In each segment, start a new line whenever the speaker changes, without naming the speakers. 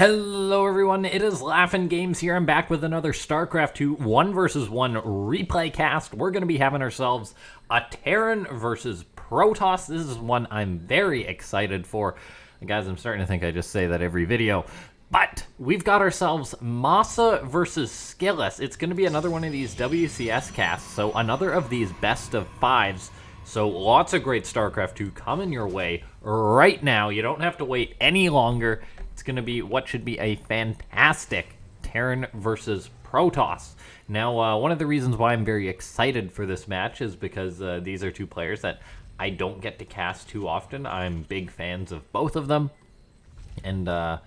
Hello everyone, it is LaughNgamez here. I'm back with another Starcraft 2 1 vs 1 replay cast. We're going to be having ourselves a Terran versus Protoss. This is one I'm very excited for. And guys, I'm starting to think I just say that every video. But we've got ourselves Massa versus Skilless. It's going to be another one of these WCS casts, so another of these best of fives. So lots of great Starcraft 2 coming your way right now. You don't have to wait any longer. It's going to be what should be a fantastic Terran versus Protoss. Now, one of the reasons why I'm very excited for this match is because these are two players that I don't get to cast too often. I'm big fans of both of them. And, I'm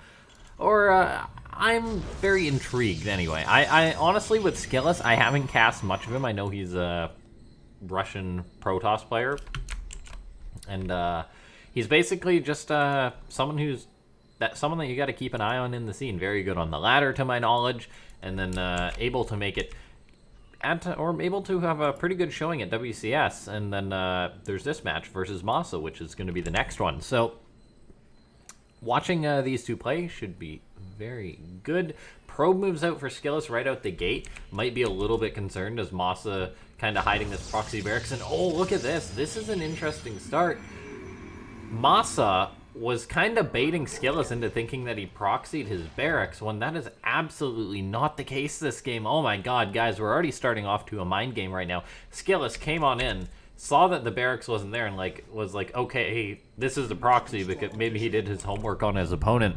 very intrigued anyway. I honestly, with Skilless, I haven't cast much of him. I know he's a Russian Protoss player. And, he's basically just someone that you got to keep an eye on in the scene. Very good on the ladder, to my knowledge, and then able to make it, or able to have a pretty good showing at WCS. And then there's this match versus Massa, which is going to be the next one. So watching these two play should be very good. Probe moves out for Skilless right out the gate. Might be a little bit concerned as Massa kind of hiding this proxy barracks. And oh, look at this. This is an interesting start. Massa was kind of baiting Skilless into thinking that he proxied his barracks when that is absolutely not the case this game. Oh my god, guys, we're already starting off to a mind game right now. Skilless came on in, saw that the barracks wasn't there, and was like, okay, this is the proxy, because maybe he did his homework on his opponent.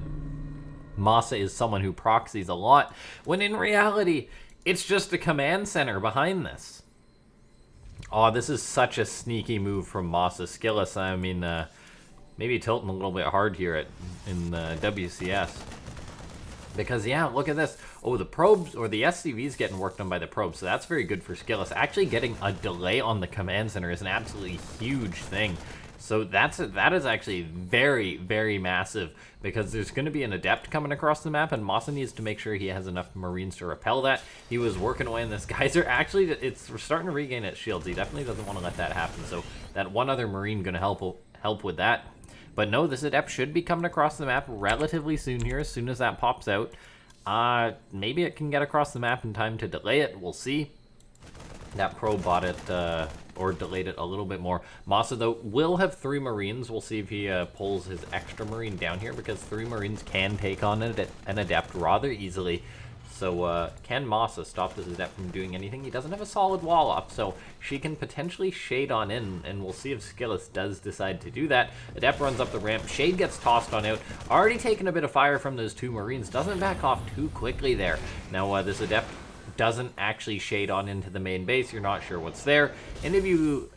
Massa is someone who proxies a lot, when in reality, it's just a command center behind this. Oh, this is such a sneaky move from Massa. Skilless, I mean, maybe tilting a little bit hard here in WCS. Because, yeah, look at this. Oh, the probes, or the SCV's getting worked on by the probes, so that's very good for Skilless. Actually getting a delay on the command center is an absolutely huge thing. So that is actually very, very massive, because there's going to be an Adept coming across the map, and Massa needs to make sure he has enough Marines to repel that. He was working away, and this geyser, actually, it's starting to regain its shields. He definitely doesn't want to let that happen, so that one other Marine going to help with that. But no, this Adept should be coming across the map relatively soon here, as soon as that pops out. Maybe it can get across the map in time to delay it. We'll see. That probe bought it, or delayed it a little bit more. Massa, though, will have 3 Marines. We'll see if he pulls his extra Marine down here, because 3 Marines can take on an Adept rather easily. So, can Massa stop this Adept from doing anything? He doesn't have a solid wall up, so she can potentially shade on in, and we'll see if Skilless does decide to do that. Adept runs up the ramp. Shade gets tossed on out. Already taking a bit of fire from those 2 Marines. Doesn't back off too quickly there. Now, this Adept doesn't actually shade on into the main base. You're not sure what's there. And if you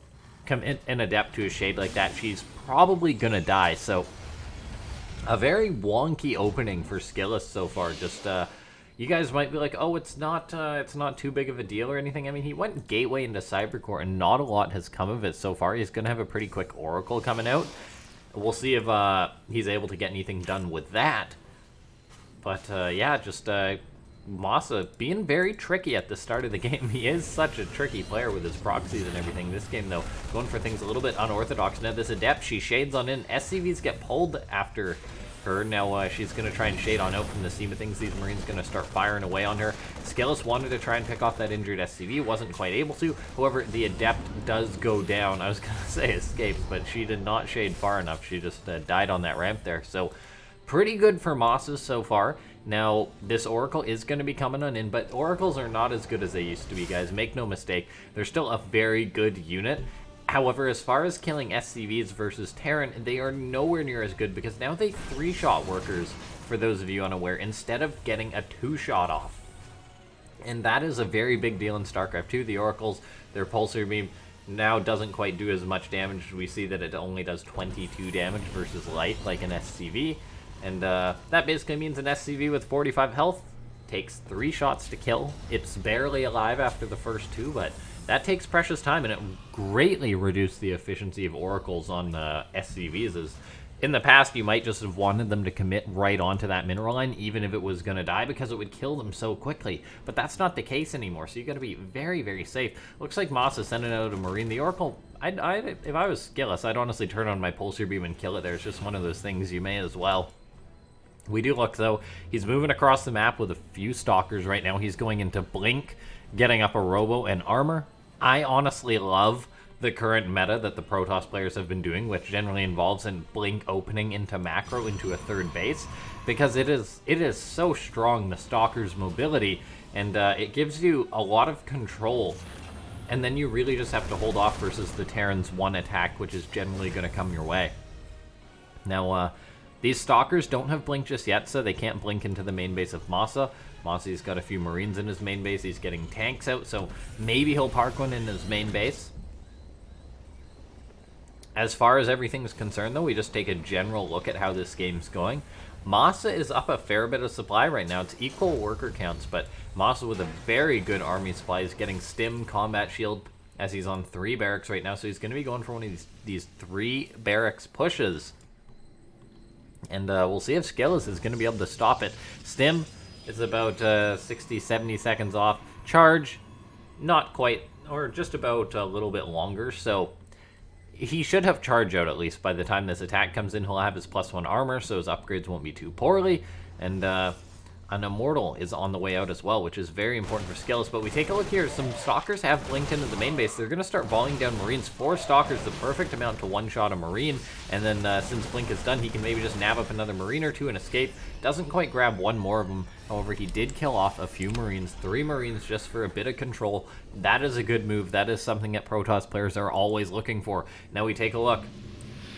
come in an Adept to a shade like that, she's probably gonna die. So, a very wonky opening for Skilless so far. Just, you guys might be like, oh, it's not too big of a deal or anything. I mean, he went Gateway into Cybercore, and not a lot has come of it so far. He's going to have a pretty quick Oracle coming out. We'll see if he's able to get anything done with that. But, yeah, just Massa being very tricky at the start of the game. He is such a tricky player with his proxies and everything. This game, though, going for things a little bit unorthodox. Now, this Adept, she shades on in. SCVs get pulled after her. Now she's going to try and shade on out from the seam of things. These Marines going to start firing away on her. Skilless wanted to try and pick off that injured SCV, wasn't quite able to. However, the Adept does go down. I was going to say escapes, but she did not shade far enough. She just died on that ramp there. So pretty good for Massa so far. Now, this Oracle is going to be coming on in, but Oracles are not as good as they used to be, guys. Make no mistake. They're still a very good unit. However, as far as killing SCVs versus Terran, they are nowhere near as good, because now they 3-shot workers, for those of you unaware, instead of getting a 2-shot off. And that is a very big deal in StarCraft 2. The Oracles, their Pulsar Beam now doesn't quite do as much damage. We see that it only does 22 damage versus light, like an SCV. And that basically means an SCV with 45 health takes 3 shots to kill. It's barely alive after the first 2, but that takes precious time, and it greatly reduced the efficiency of Oracles on SCVs. As in the past, you might just have wanted them to commit right onto that mineral line, even if it was going to die, because it would kill them so quickly. But that's not the case anymore, so you got to be very, very safe. Looks like Massa sending out a Marine. The Oracle, if I was Skilless, I'd honestly turn on my Pulsar Beam and kill it there. It's just one of those things you may as well. We do look, though, he's moving across the map with a few stalkers right now. He's going into Blink, getting up a Robo and Armor. I honestly love the current meta that the Protoss players have been doing, which generally involves in Blink opening into macro into a third base, because it is so strong, the Stalker's mobility, and it gives you a lot of control, and then you really just have to hold off versus the Terran's one attack, which is generally going to come your way. Now, these Stalkers don't have Blink just yet, so they can't Blink into the main base of Massa. Massa's got a few Marines in his main base. He's getting tanks out, so maybe he'll park one in his main base. As far as everything's concerned, though, we just take a general look at how this game's going. Massa is up a fair bit of supply right now. It's equal worker counts, but Massa with a very good army supply is getting Stim, Combat Shield, as he's on 3 barracks right now, so he's going to be going for one of these 3 barracks pushes. And we'll see if Skilless is going to be able to stop it. Stim is about 60-70 seconds off. Charge, not quite, or just about a little bit longer, so he should have charge out at least by the time this attack comes in. He'll have his +1 armor, so his upgrades won't be too poorly. And an Immortal is on the way out as well, which is very important for Skilless. But we take a look here. Some Stalkers have blinked into the main base. They're going to start volleying down Marines. 4 Stalkers, the perfect amount to one-shot a Marine. And then since Blink is done, he can maybe just nab up another Marine or 2 and escape. Doesn't quite grab one more of them. However, he did kill off a few Marines. 3 Marines just for a bit of control. That is a good move. That is something that Protoss players are always looking for. Now we take a look.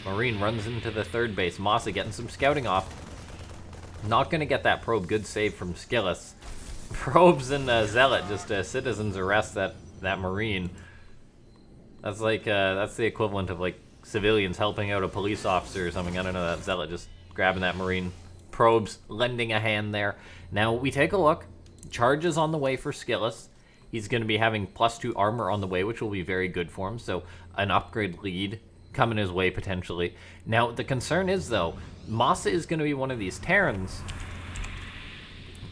Marine runs into the third base. Massa getting some scouting off. Not going to get that probe. Good save from Skilless. Probes and Zealot, just citizens arrest that Marine. That's like, that's the equivalent of like civilians helping out a police officer or something. I don't know, that Zealot just grabbing that Marine. Probes lending a hand there. Now we take a look. Charge is on the way for Skilless. He's going to be having +2 armor on the way, which will be very good for him. So an upgrade lead coming his way potentially. Now the concern is though, Massa is going to be one of these Terrans,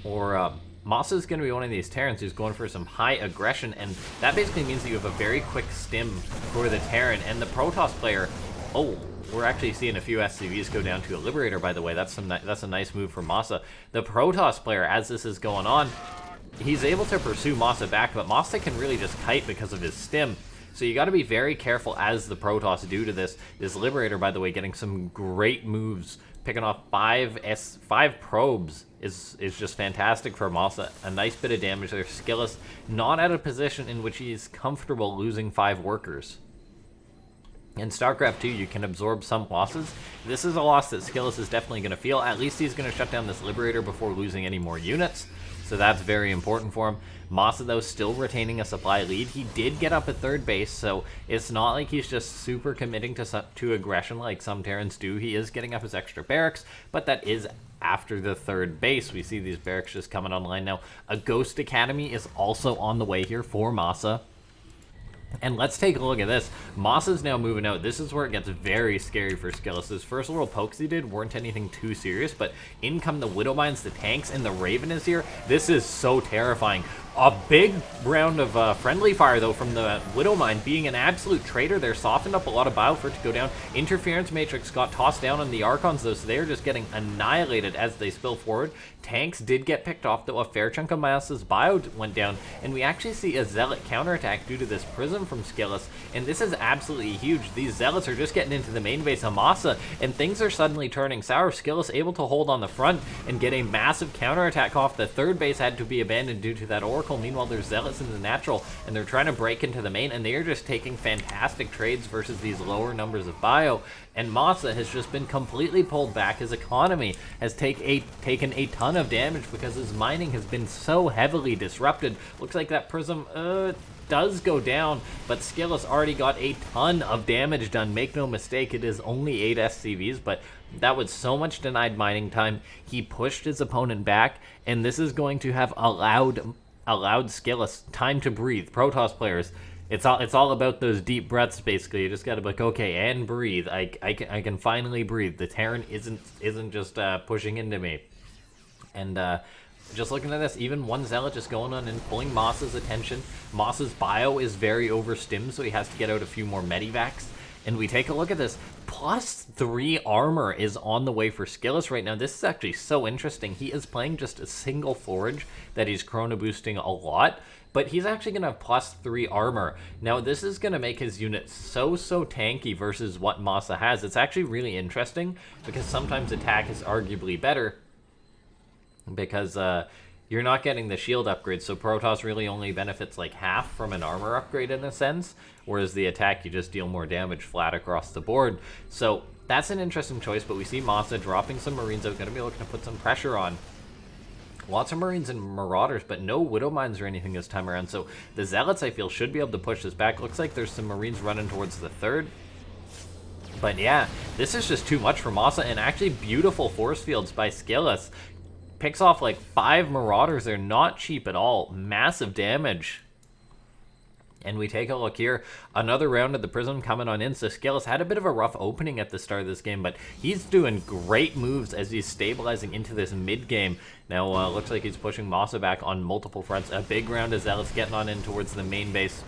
or Massa is going to be one of these Terrans who's going for some high aggression, and that basically means that you have a very quick stim for the Terran, and the Protoss player, oh, we're actually seeing a few SCVs go down to a Liberator, by the way. That's a nice move for Massa. The Protoss player, as this is going on, he's able to pursue Massa back, but Massa can really just kite because of his stim. So you got to be very careful as the Protoss do to this. This Liberator, by the way, getting some great moves, picking off 5 probes is just fantastic for Massa. A nice bit of damage there. Skilless not at a position in which he's comfortable losing 5 workers. In Starcraft 2, you can absorb some losses. This is a loss that Skilless is definitely going to feel. At least he's going to shut down this Liberator before losing any more units. So that's very important for him. Massa, though, still retaining a supply lead. He did get up at third base, so it's not like he's just super committing to aggression like some Terrans do. He is getting up his extra barracks, but that is after the third base. We see these barracks just coming online now. A Ghost Academy is also on the way here for Massa. And let's take a look at this. Massa's now moving out. This is where it gets very scary for Skilless. Those first little pokes he did weren't anything too serious, but in come the Widowmines, the tanks, and the Raven is here. This is so terrifying. A big round of friendly fire, though, from the Widowmine. Being an absolute traitor, they're softened up a lot of bio for it to go down. Interference Matrix got tossed down on the Archons, though, so they're just getting annihilated as they spill forward. Tanks did get picked off, though. A fair chunk of Massa's bio went down, and we actually see a Zealot counterattack due to this Prism from Skilless, and this is absolutely huge. These Zealots are just getting into the main base of Massa, and things are suddenly turning sour. Skilless able to hold on the front and get a massive counterattack off. The third base had to be abandoned due to that Oracle. Meanwhile, there's Zealots in the natural, and they're trying to break into the main, and they are just taking fantastic trades versus these lower numbers of bio. And Massa has just been completely pulled back. His economy has taken a ton of damage because his mining has been so heavily disrupted. Looks like that Prism does go down, but Skilless already got a ton of damage done. Make no mistake, it is only 8 SCVs, but that was so much denied mining time. He pushed his opponent back, and this is going to have allowed Skilless time to breathe. Protoss players, it's all about those deep breaths. Basically, you just gotta be like, okay, and breathe. I can finally breathe. The Terran isn't just pushing into me. And just looking at this, even one Zealot just going on and pulling Massa's attention. Massa's bio is very overstimmed, so he has to get out a few more medivacs. And we take a look at this. +3 armor is on the way for Skilless right now. This is actually so interesting. He is playing just a single forge that he's chrono boosting a lot, but he's actually going to have +3 armor. Now, this is going to make his unit so tanky versus what Massa has. It's actually really interesting because sometimes attack is arguably better because you're not getting the shield upgrade, so Protoss really only benefits like half from an armor upgrade in a sense, whereas the attack, you just deal more damage flat across the board. So that's an interesting choice, but we see Massa dropping some Marines out, going to be looking to put some pressure on. Lots of Marines and Marauders, but no Widow Mines or anything this time around, so the Zealots, I feel, should be able to push this back. Looks like there's some Marines running towards the 3rd. But yeah, this is just too much for Massa, and actually beautiful force fields by Skilless. Picks off like 5 Marauders. They're not cheap at all. Massive damage. And we take a look here. Another round of the Prism coming on in. So Skilless had a bit of a rough opening at the start of this game, but he's doing great moves as he's stabilizing into this mid game. Now, looks like he's pushing Massa back on multiple fronts. A big round of Zealots getting on in towards the main base.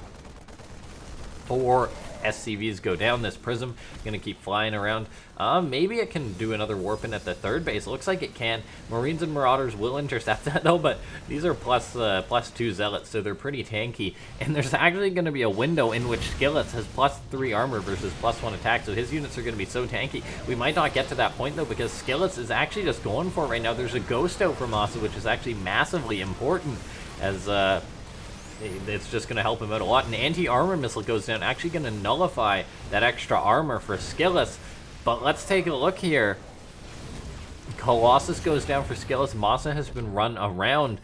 4 SCVs go down. This Prism gonna keep flying around. Maybe it can do another warping at the 3rd base. Looks like it can. Marines and Marauders will intercept that though, but these are +2 Zealots, so they're pretty tanky. And there's actually gonna be a window in which Skilless has +3 armor versus +1 attack, so his units are gonna be so tanky. We might not get to that point though, because Skilless is actually just going for it right now. There's a ghost out for Massa, which is actually massively important, as it's just going to help him out a lot. An anti-armor missile goes down, actually going to nullify that extra armor for Skilless. But let's take a look here. Colossus goes down for Skilless. Massa has been run around,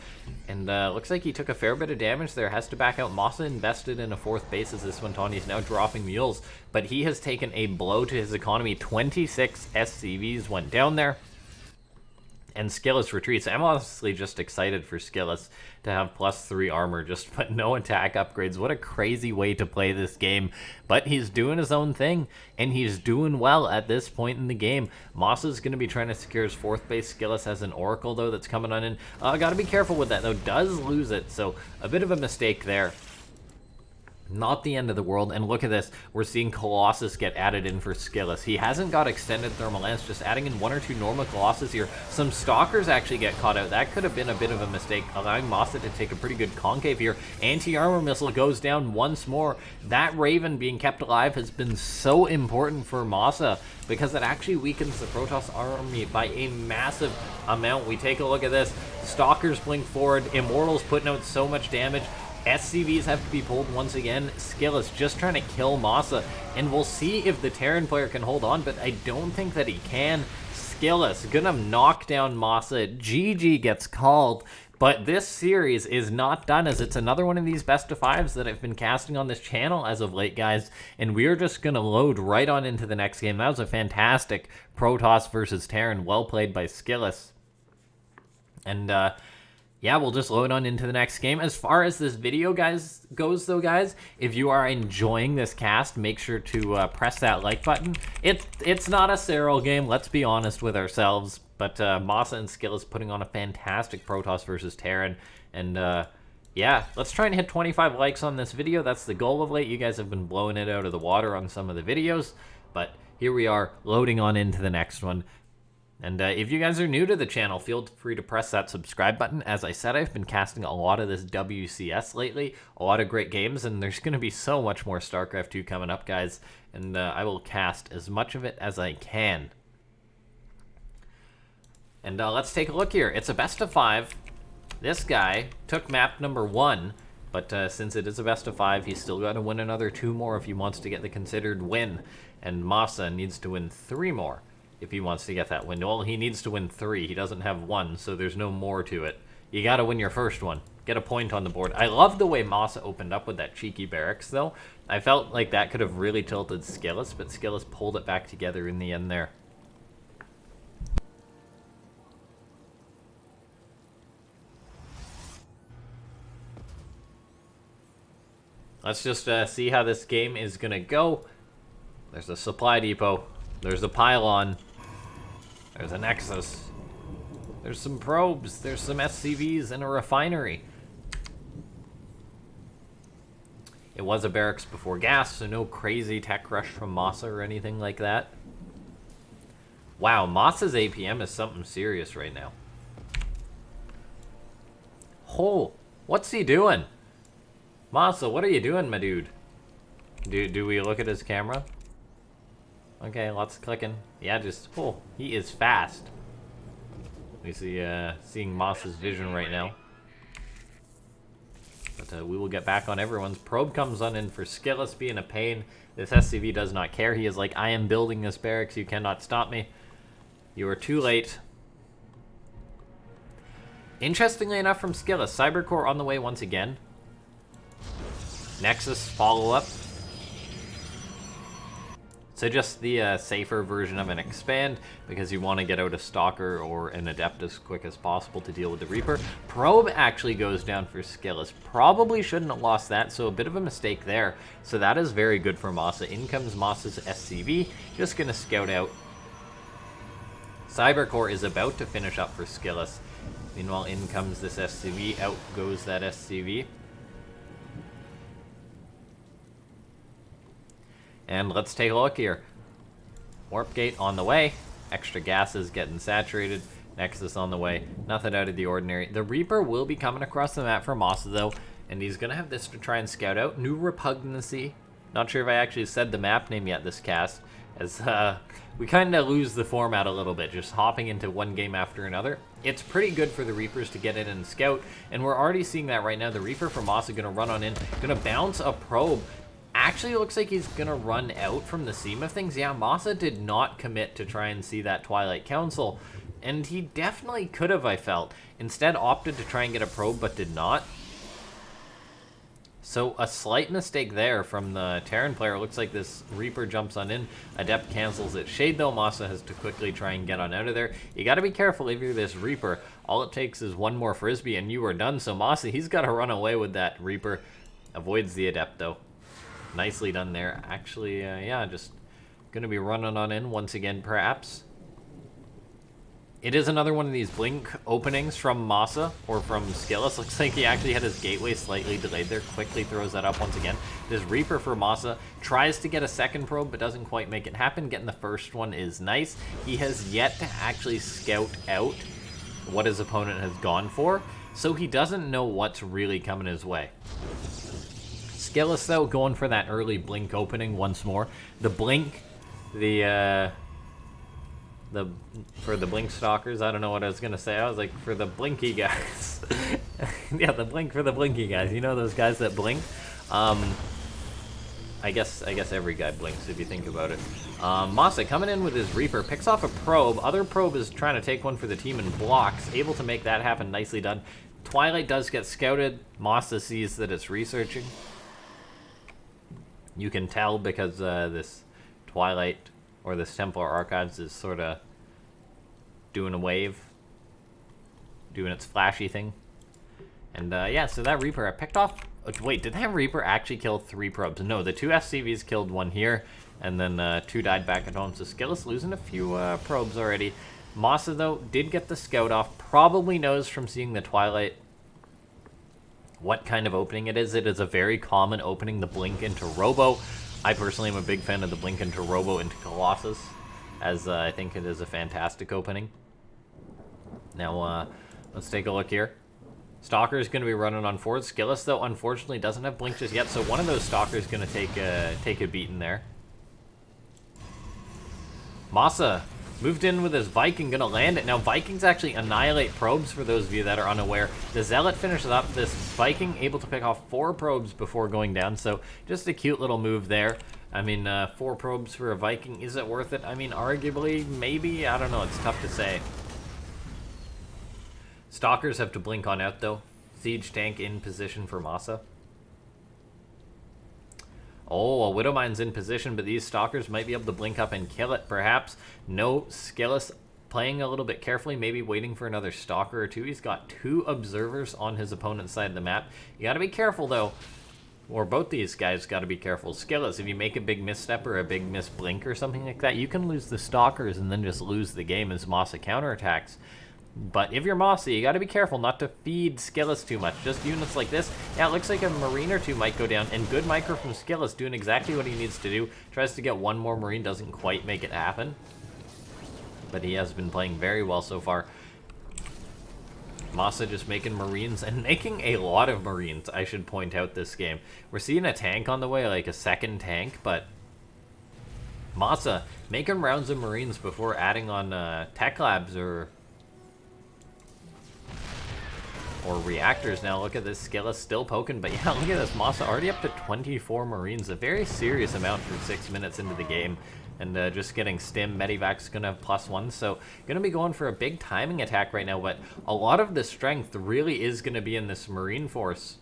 and looks like he took a fair bit of damage there. Has to back out. Massa invested in a 4th base as this went on. He's now dropping mules, but he has taken a blow to his economy. 26 SCVs went down there. And Skilless retreats. I'm honestly just excited for Skilless to have +3 armor, just but no attack upgrades. What a crazy way to play this game. But he's doing his own thing, and he's doing well at this point in the game. Massa's going to be trying to secure his 4th base. Skilless has an Oracle, though, that's coming on in. Got to be careful with that, though. Does lose it, so a bit of a mistake there. Not the end of the world, and look at this. We're seeing Colossus get added in for Skilless. He hasn't got extended thermal lance, just adding in 1 or 2 normal Colossus here. Some Stalkers actually get caught out. That could have been a bit of a mistake, allowing Massa to take a pretty good concave here. Anti-armor missile goes down once more. That Raven being kept alive has been so important for Massa, because it actually weakens the Protoss army by a massive amount. We take a look at this. Stalkers blink forward. Immortals putting out so much damage. SCVs have to be pulled once again. Skilless just trying to kill Massa, and we'll see if the Terran player can hold on, but I don't think that he can. Skilless gonna knock down Massa. GG gets called, but this series is not done, as it's another one of these best of 5s that I've been casting on this channel as of late, guys, and we're just gonna load right on into the next game. That was a fantastic Protoss versus Terran, well played by Skilless. And yeah, we'll just load on into the next game. As far as this video goes, though, guys, if you are enjoying this cast, make sure to press that like button. It's not a Serral game, let's be honest with ourselves, but Massa and Skilless putting on a fantastic Protoss versus Terran, and yeah, let's try and hit 25 likes on this video. That's the goal of late. You guys have been blowing it out of the water on some of the videos, but here we are, loading on into the next one. And if you guys are new to the channel, feel free to press that subscribe button. As I said, I've been casting a lot of this WCS lately, a lot of great games, and there's going to be so much more StarCraft 2 coming up, guys, and I will cast as much of it as I can. And let's take a look here. It's a best of 5. This guy took map number 1, but since it is a best of 5, he's still got to win another 2 more if he wants to get the considered win, and Massa needs to win 3 more. If he wants to get that win. Well, he needs to win 3. He doesn't have 1, so there's no more to it. You gotta win your first one. Get a point on the board. I love the way Massa opened up with that cheeky barracks, though. I felt like that could have really tilted Skilless, but Skilless pulled it back together in the end there. Let's just see how this game is gonna go. There's a supply depot. There's a pylon. There's a nexus. There's some probes. There's some SCVs and a refinery. It was a barracks before gas, so no crazy tech rush from Massa or anything like that. Wow, Massa's APM is something serious right now. Oh, what's he doing? Massa, what are you doing, my dude? Do we look at his camera? Okay, lots of clicking. Yeah, just, oh, he is fast. We see, seeing Massa's vision right now. But we will get back on everyone's. Probe comes on in for Skilless being a pain. This SCV does not care. He is like, I am building this barracks. You cannot stop me. You are too late. Interestingly enough from Skilless, Cybercore on the way once again. Nexus follow-up. So just the safer version of an expand, because you want to get out a Stalker or an Adept as quick as possible to deal with the Reaper. Probe actually goes down for Skilless. Probably shouldn't have lost that, so a bit of a mistake there. So that is very good for Massa. In comes Massa's SCV, just going to scout out. Cybercore is about to finish up for Skilless. Meanwhile, in comes this SCV, out goes that SCV. And let's take a look here. Warp gate on the way. Extra gases getting saturated. Nexus on the way. Nothing out of the ordinary. The Reaper will be coming across the map for Massa though. And he's going to have this to try and scout out. New Repugnancy. Not sure if I actually said the map name yet this cast. As we kind of lose the format a little bit. Just hopping into one game after another. It's pretty good for the Reapers to get in and scout. And we're already seeing that right now. The Reaper for Massa going to run on in. Going to bounce a probe. Actually, it looks like he's going to run out from the seam of things. Yeah, Massa did not commit to try and see that Twilight Council. And he definitely could have, I felt. Instead, opted to try and get a probe, but did not. So, a slight mistake there from the Terran player. Looks like this Reaper jumps on in. Adept cancels it. Shade, though, Massa has to quickly try and get on out of there. You got to be careful if you're this Reaper. All it takes is one more Frisbee, and you are done. So, Massa, he's got to run away with that Reaper. Avoids the Adept, though. Nicely done there. Actually, yeah, just going to be running on in once again, perhaps. It is another one of these blink openings from Massa, or from Skilless. Looks like he actually had his gateway slightly delayed there. Quickly throws that up once again. This Reaper for Massa tries to get a second probe, but doesn't quite make it happen. Getting the first one is nice. He has yet to actually scout out what his opponent has gone for, so he doesn't know what's really coming his way. Skilless, though, going for that early blink opening once more. The blink, for the blink stalkers, I don't know what I was gonna say. I was like, for the blinky guys. Yeah, the blink for the blinky guys. You know those guys that blink? I guess every guy blinks if you think about it. Massa coming in with his Reaper, picks off a probe. Other probe is trying to take one for the team and blocks. Able to make that happen. Nicely done. Twilight does get scouted. Massa sees that it's researching. You can tell because this Twilight or this Templar Archives is sort of doing a wave, doing its flashy thing. And yeah, so that Reaper I picked off. Wait, did that Reaper actually kill 3 probes? No, the 2 SCVs killed 1 here, and then 2 died back at home. So Skilless losing a few probes already. Massa, though, did get the scout off. Probably knows from seeing the Twilight what kind of opening it is. It is a very common opening, the blink into Robo. I personally am a big fan of the blink into Robo into Colossus, as I think it is a fantastic opening. Now, let's take a look here. Stalker is going to be running on forward. Skilless, though, unfortunately doesn't have blink just yet, so one of those Stalkers is going to take a beating there. Massa moved in with his Viking, gonna land it. Now, Vikings actually annihilate probes, for those of you that are unaware. The Zealot finishes up this Viking, able to pick off 4 probes before going down, so just a cute little move there. I mean, 4 probes for a Viking, is it worth it? I mean, arguably, maybe, I don't know, it's tough to say. Stalkers have to blink on out, though. Siege tank in position for Massa. Oh, a Widowmine's in position, but these Stalkers might be able to blink up and kill it, perhaps. No, Skilless playing a little bit carefully, maybe waiting for another Stalker or 2. He's got 2 Observers on his opponent's side of the map. You gotta be careful, though. Or both these guys gotta be careful. Skilless, if you make a big misstep or a big misblink or something like that, you can lose the Stalkers and then just lose the game as Massa counterattacks. But if you're Massa, you gotta be careful not to feed Skilless too much. Just units like this. Yeah, it looks like a Marine or two might go down. And good micro from Skilless, doing exactly what he needs to do. Tries to get one more Marine, doesn't quite make it happen. But he has been playing very well so far. Massa just making Marines, and making a lot of Marines, I should point out this game. We're seeing a tank on the way, like a second tank, but Massa making rounds of Marines before adding on tech labs or reactors. Now look at this, Skilless still poking, but yeah, look at this, Massa already up to 24 Marines, a very serious amount for 6 minutes into the game. And just getting stim, Medivac's gonna have +1, so gonna be going for a big timing attack right now, but a lot of the strength really is gonna be in this Marine force.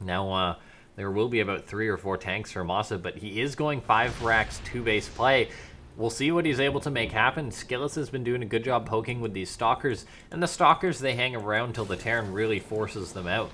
Now, there will be about 3 or 4 tanks for Massa, but he is going 5 racks, 2 base play. We'll see what he's able to make happen. Skilless has been doing a good job poking with these Stalkers, and the Stalkers, they hang around till the Terran really forces them out.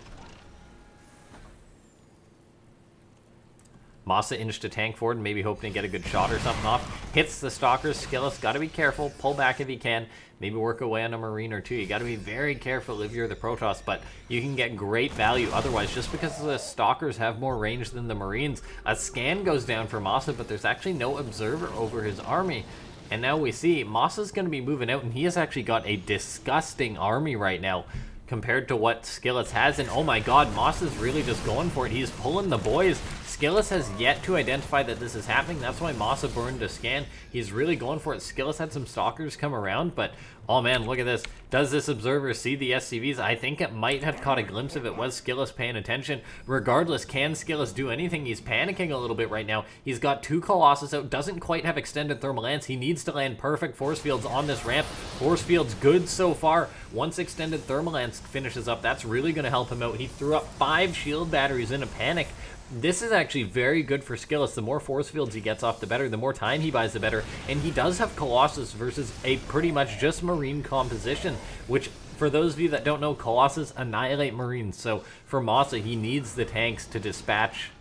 Massa inched a tank forward, maybe hoping to get a good shot or something off. Hits the Stalkers. Skilless, gotta be careful. Pull back if you can. Maybe work away on a Marine or two. You gotta be very careful if you're the Protoss, but you can get great value otherwise. Just because the Stalkers have more range than the Marines, a scan goes down for Massa, but there's actually no observer over his army. And now we see Massa's gonna be moving out, and he has actually got a disgusting army right now compared to what Skilless has. And oh my god, Massa's really just going for it. He's pulling the boys. Skilless has yet to identify that this is happening. That's why Massa burned a scan. He's really going for it. Skilless had some Stalkers come around, but oh man, look at this. Does this observer see the SCVs? I think it might have caught a glimpse of it. Was Skilless paying attention? Regardless, can Skilless do anything? He's panicking a little bit right now. He's got 2 Colossus out, doesn't quite have extended thermal lance. He needs to land perfect force fields on this ramp. Force fields good so far. Once extended thermal lance finishes up, that's really going to help him out. He threw up 5 shield batteries in a panic. This is actually very good for Skilless. The more force fields he gets off, the better. The more time he buys, the better. And he does have Colossus versus a pretty much just Marine composition, which, for those of you that don't know, Colossus annihilate Marines. So for Massa, he needs the tanks to dispatch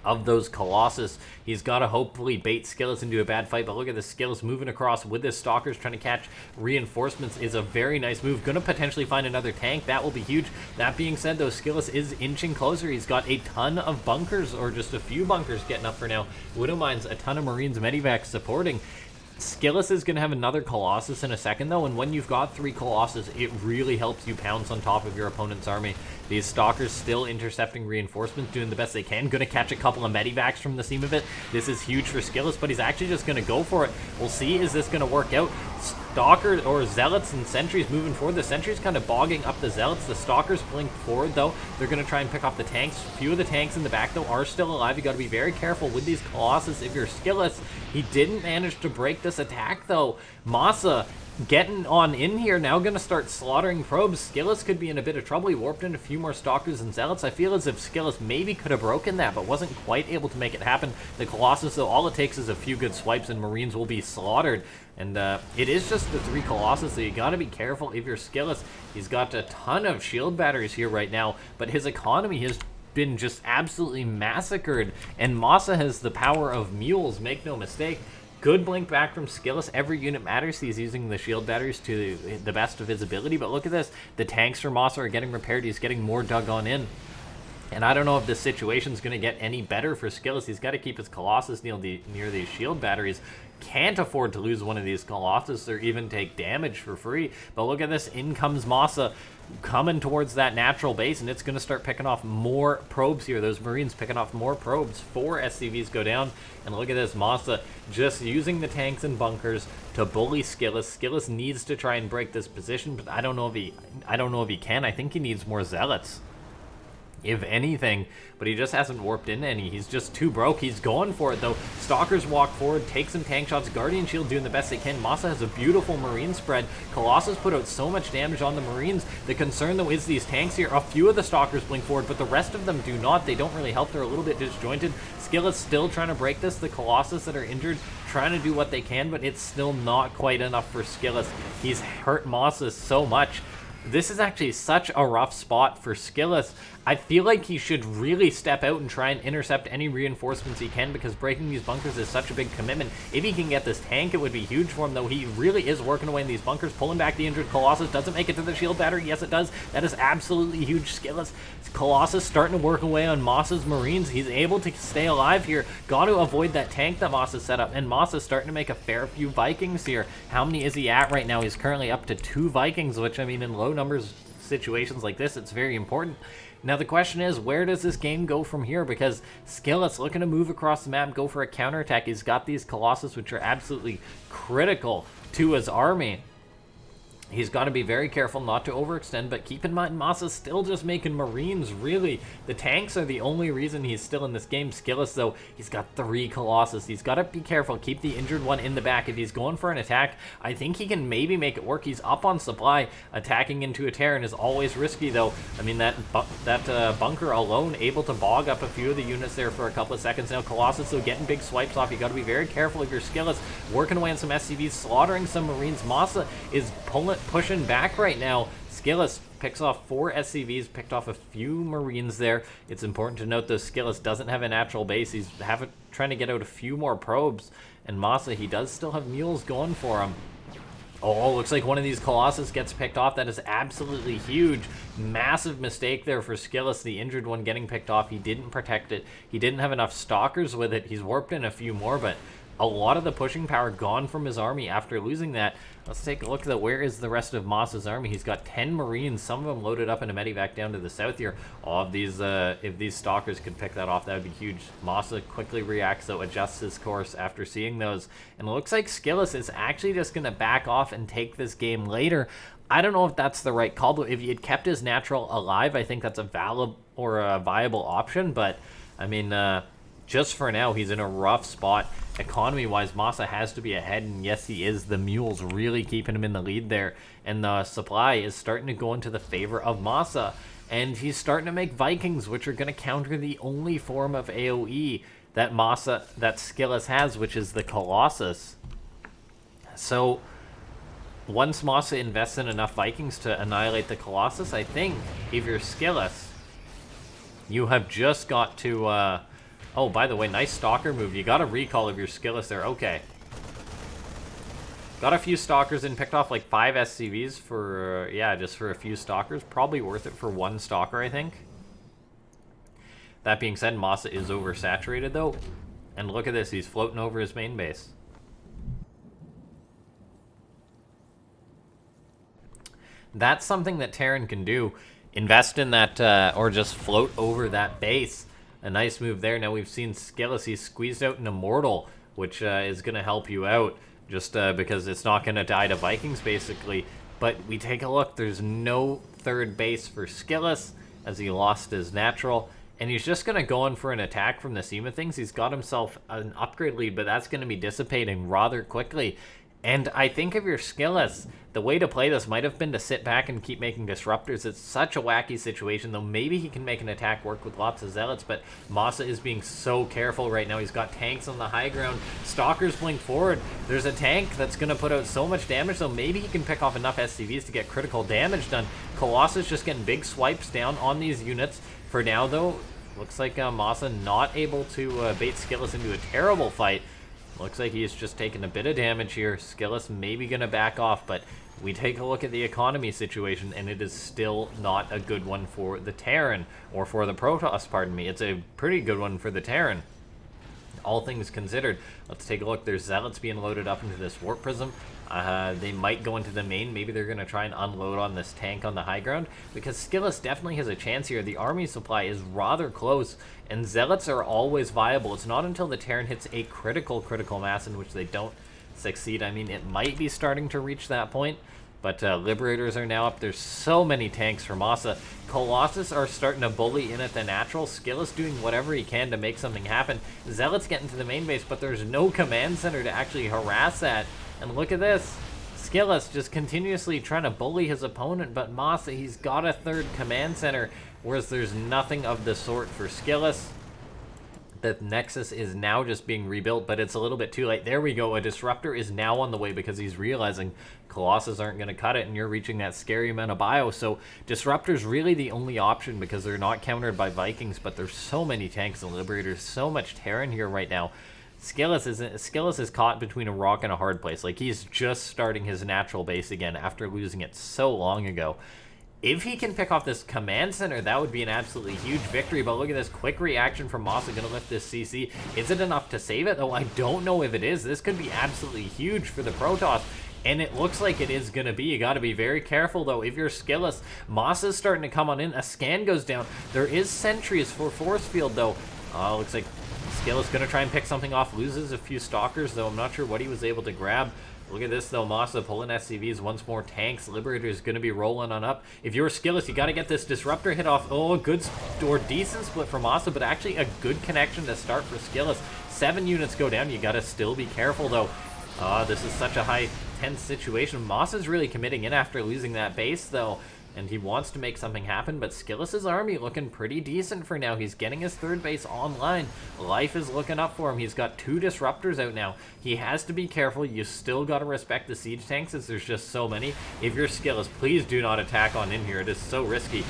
of those Colossus. He's got to hopefully bait Skilless into a bad fight, but look at this, Skilless moving across with his Stalkers trying to catch reinforcements is a very nice move. Gonna potentially find another tank. That will be huge. That being said, though, Skilless is inching closer. He's got a ton of bunkers, or just a few bunkers getting up for now. Widowmines, a ton of Marines, Medivacs supporting. Skilless is going to have another Colossus in a second, though, and when you've got 3 Colossus, it really helps you pounce on top of your opponent's army. These Stalkers still intercepting reinforcements, doing the best they can. Going to catch a couple of Medivacs from the seam of it. This is huge for Skilless, but he's actually just going to go for it. We'll see, is this going to work out? Stalkers, or Zealots and Sentries moving forward. The Sentries kind of bogging up the Zealots. The Stalkers blink forward, though. They're going to try and pick off the tanks. A few of the tanks in the back, though, are still alive. You got to be very careful with these Colossus if you're Skilless. He didn't manage to break this attack, though. Massa getting on in here, now going to start slaughtering probes. Skilless could be in a bit of trouble. He warped in a few more Stalkers and Zealots. I feel as if Skilless maybe could have broken that, but wasn't quite able to make it happen. The Colossus, though, all it takes is a few good swipes and Marines will be slaughtered. And it is just the 3 Colossus, so you got to be careful if you're Skilless. He's got a ton of shield batteries here right now, but his economy has been just absolutely massacred. And Massa has the power of mules, make no mistake. Good blink back from Skilless. Every unit matters. He's using the shield batteries to the best of his ability. But look at this. The tanks for Massa are getting repaired. He's getting more dug on in. And I don't know if this situation's going to get any better for Skilless. He's got to keep his Colossus near these shield batteries. Can't afford to lose one of these Colossus or even take damage for free. But look at this. In comes Massa coming towards that natural base, and it's going to start picking off more probes here. Those Marines picking off more probes. 4 SCVs go down. And look at this. Massa just using the tanks and bunkers to bully Skilless. Skilless needs to try and break this position, but I don't know if he can. I think he needs more Zealots, if anything, but he just hasn't warped in any. He's just too broke. He's going for it, though. Stalkers walk forward, take some tank shots. Guardian Shield doing the best they can. Massa has a beautiful Marine spread. Colossus put out so much damage on the Marines. The concern, though, is these tanks here. A few of the Stalkers blink forward, but the rest of them do not. They don't really help. They're a little bit disjointed. Skilless still trying to break this. The Colossus that are injured trying to do what they can, but it's still not quite enough for Skilless. He's hurt Massa so much. This is actually such a rough spot for Skilless. I feel like he should really step out and try and intercept any reinforcements he can, because breaking these bunkers is such a big commitment. If he can get this tank, it would be huge for him, though he really is working away in these bunkers, pulling back the injured Colossus. Doesn't make it to the shield battery. Yes, it does. That is absolutely huge. Skilless. Colossus starting to work away on Massa's Marines. He's able to stay alive here. Got to avoid that tank that Massa set up, and Massa's starting to make a fair few Vikings here. How many is he at right now? He's currently up to 2 Vikings, which, I mean, in low numbers situations like this, it's very important. Now the question is, where does this game go from here? Because Skilless looking to move across the map, go for a counterattack. He's got these Colossus, which are absolutely critical to his army. He's got to be very careful not to overextend, but keep in mind, Massa's still just making Marines, really. The tanks are the only reason he's still in this game. Skilless, though, he's got 3 Colossus. He's got to be careful, keep the injured one in the back. If he's going for an attack, I think he can maybe make it work. He's up on supply. Attacking into a Terran is always risky, though. I mean, that bunker alone, able to bog up a few of the units there for a couple of seconds. Now, Colossus, though, getting big swipes off. You got to be very careful if you're Skilless. Working away on some SCVs, slaughtering some Marines. Massa is pushing back right now. Skilless picks off 4 SCVs, picked off a few Marines there. It's important to note, though, Skilless doesn't have a natural base. He's trying to get out a few more probes. And Massa, he does still have mules going for him. Oh, looks like one of these Colossus gets picked off. That is absolutely huge. Massive mistake there for Skilless. The injured one getting picked off. He didn't protect it. He didn't have enough stalkers with it. He's warped in a few more, but a lot of the pushing power gone from his army after losing that. Let's take a look at where is the rest of Massa's army. He's got 10 Marines, some of them loaded up in a medevac down to the south here. All of these, if these stalkers could pick that off, that would be huge. Massa quickly reacts, though, adjusts his course after seeing those. And it looks like Skilless is actually just going to back off and take this game later. I don't know if that's the right call, but if he had kept his natural alive, I think that's a valid or a viable option. But, I mean, just for now, he's in a rough spot. Economy-wise, Massa has to be ahead, and yes, he is. The mules really keeping him in the lead there, and the supply is starting to go into the favor of Massa, and he's starting to make Vikings, which are going to counter the only form of AoE that Skilless has, which is the Colossus. So, once Massa invests in enough Vikings to annihilate the Colossus, I think, if you're Skilless, you have just got to, oh, by the way, nice stalker move. You got a recall of your Skilless there. Okay. Got a few stalkers and picked off like 5 SCVs for, yeah, just for a few stalkers. Probably worth it for 1 stalker, I think. That being said, Massa is oversaturated, though. And look at this. He's floating over his main base. That's something that Terran can do. Invest in that, or just float over that base. A nice move there. Now we've seen Skilless. He's squeezed out an Immortal, which is going to help you out, just because it's not going to die to Vikings, basically. But we take a look. There's no third base for Skilless, as he lost his natural. And he's just going to go in for an attack from the seam of things. He's got himself an upgrade lead, but that's going to be dissipating rather quickly. And I think if you're Skilless, the way to play this might have been to sit back and keep making disruptors. It's such a wacky situation, though maybe he can make an attack work with lots of zealots, but Massa is being so careful right now. He's got tanks on the high ground. Stalkers blink forward. There's a tank that's going to put out so much damage, so maybe he can pick off enough SCVs to get critical damage done. Colossus just getting big swipes down on these units. For now, though, looks like Massa not able to bait Skilless into a terrible fight. Looks like he's just taking a bit of damage here. Skilless maybe going to back off, but we take a look at the economy situation, and it is still not a good one for the Terran, or for the Protoss, pardon me. It's a pretty good one for the Terran, all things considered. Let's take a look. There's zealots being loaded up into this warp prism. They might go into the main. Maybe they're going to try and unload on this tank on the high ground, because Skilless definitely has a chance here. The army supply is rather close, and zealots are always viable. It's not until the Terran hits a critical mass in which they don't succeed. I mean, it might be starting to reach that point, but Liberators are now up. There's so many tanks for Massa. Colossus are starting to bully in at the natural. Skilless doing whatever he can to make something happen. Zealots get into the main base, but there's no command center to actually harass that. And look at this. Skilless just continuously trying to bully his opponent, but Massa, he's got a third command center, whereas there's nothing of the sort for Skilless. The Nexus is now just being rebuilt, but it's a little bit too late. There we go. A Disruptor is now on the way because he's realizing Colossus aren't going to cut it, and you're reaching that scary amount of bio. So Disruptor's really the only option because they're not countered by Vikings, but there's so many tanks and Liberators, so much Terran here right now. Skilless is caught between a rock and a hard place. Like, he's just starting his natural base again after losing it so long ago. If he can pick off this command center, that would be an absolutely huge victory. But look at this quick reaction from Massa, going to lift this CC. Is it enough to save it? Though I don't know if it is. This could be absolutely huge for the Protoss. And it looks like it is going to be. You got to be very careful, though. If you're Skilless, Massa's starting to come on in. A scan goes down. There is sentries for force field, though. Looks like Skilless going to try and pick something off. Loses a few stalkers, though. I'm not sure what he was able to grab. Look at this, though. Massa pulling SCVs once more. Tanks. Liberator's going to be rolling on up. If you're Skilless, you got to get this Disruptor hit off. Oh, a good or decent split for Massa, but actually a good connection to start for Skilless. 7 units go down. You got to still be careful, though. This is such a high tense situation. Massa's really committing in after losing that base, though, and he wants to make something happen, but Skilless's army looking pretty decent for now. He's getting his 3rd base online. Life is looking up for him. He's got 2 Disruptors out now. He has to be careful. You still got to respect the siege tanks as there's just so many. If you're Skilless, please do not attack on in here. It is so risky.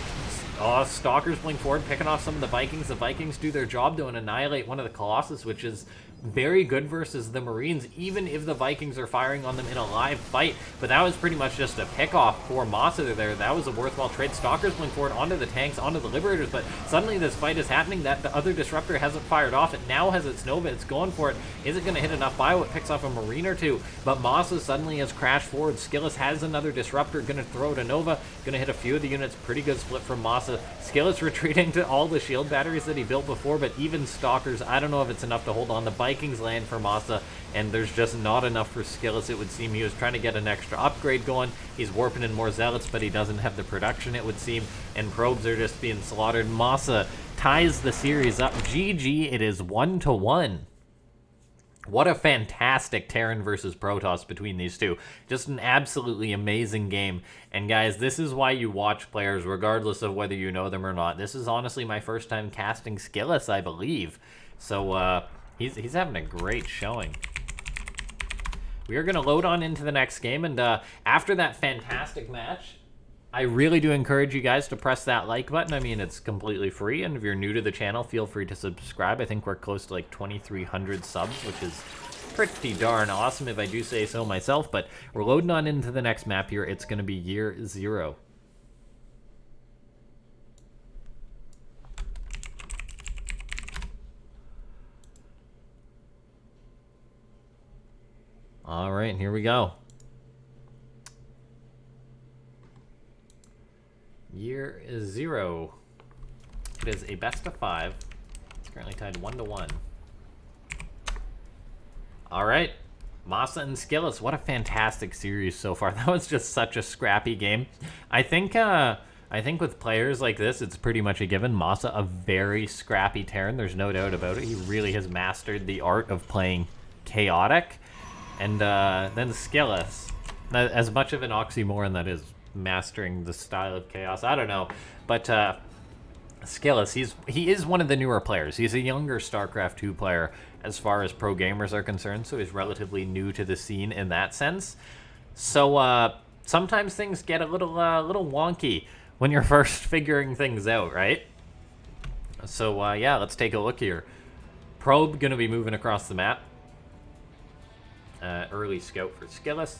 Stalkers blink forward, picking off some of the Vikings. The Vikings do their job to annihilate one of the Colossus, which is very good versus the Marines, even if the Vikings are firing on them in a live fight. But that was pretty much just a pick-off for Massa there. That was a worthwhile trade. Stalkers blink forward onto the tanks, onto the Liberators, but suddenly this fight is happening that the other Disruptor hasn't fired off. It now has its Nova. It's going for it. Is it going to hit enough bio? It picks off a Marine or 2, but Massa suddenly has crashed forward. Skilless has another Disruptor, going to throw it a Nova, going to hit a few of the units. Pretty good split from Massa. Skilless retreating to all the shield batteries that he built before, but even Stalkers, I don't know if it's enough to hold on. The Vikings land for Massa, and there's just not enough for Skilless. It would seem he was trying to get an extra upgrade going. He's warping in more Zealots, but he doesn't have the production, it would seem, and probes are just being slaughtered. Massa ties the series up. GG, it is 1-1. What a fantastic Terran versus Protoss between these two. Just an absolutely amazing game. And guys, this is why you watch players regardless of whether you know them or not. This is honestly my first time casting Skilless, I believe. So, he's having a great showing. We are going to load on into the next game, and after that fantastic match, I really do encourage you guys to press that like button. I mean, it's completely free, and if you're new to the channel, feel free to subscribe. I think we're close to like 2,300 subs, which is pretty darn awesome if I do say so myself, but we're loading on into the next map here. It's going to be Year 0. All right, here we go. Year 0. It is a best of 5. It's currently tied 1-1. All right, Massa and Skilless. What a fantastic series so far. That was just such a scrappy game. I think with players like this, it's pretty much a given. Massa, a very scrappy Terran. There's no doubt about it. He really has mastered the art of playing chaotic. And then Skilless, as much of an oxymoron that is, mastering the style of chaos, I don't know, but Skilless, he is one of the newer players. He's a younger StarCraft 2 player as far as pro gamers are concerned, so he's relatively new to the scene in that sense. So sometimes things get a little wonky when you're first figuring things out, right? So yeah, let's take a look here. Probe gonna be moving across the map. Early scout for Skilless.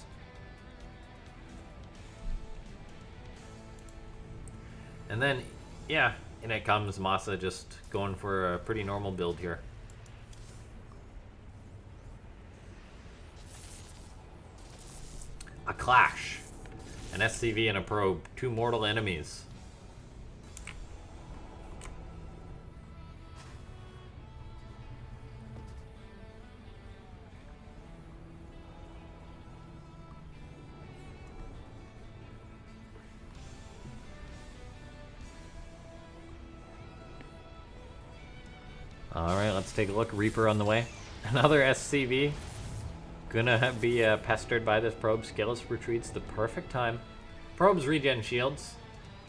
And then, yeah, in it comes Massa, just going for a pretty normal build here. A clash. An SCV and a probe. 2 mortal enemies. Alright, let's take a look. Reaper on the way. Another SCV. Gonna be pestered by this probe. Skilless retreats the perfect time. Probes regen shields,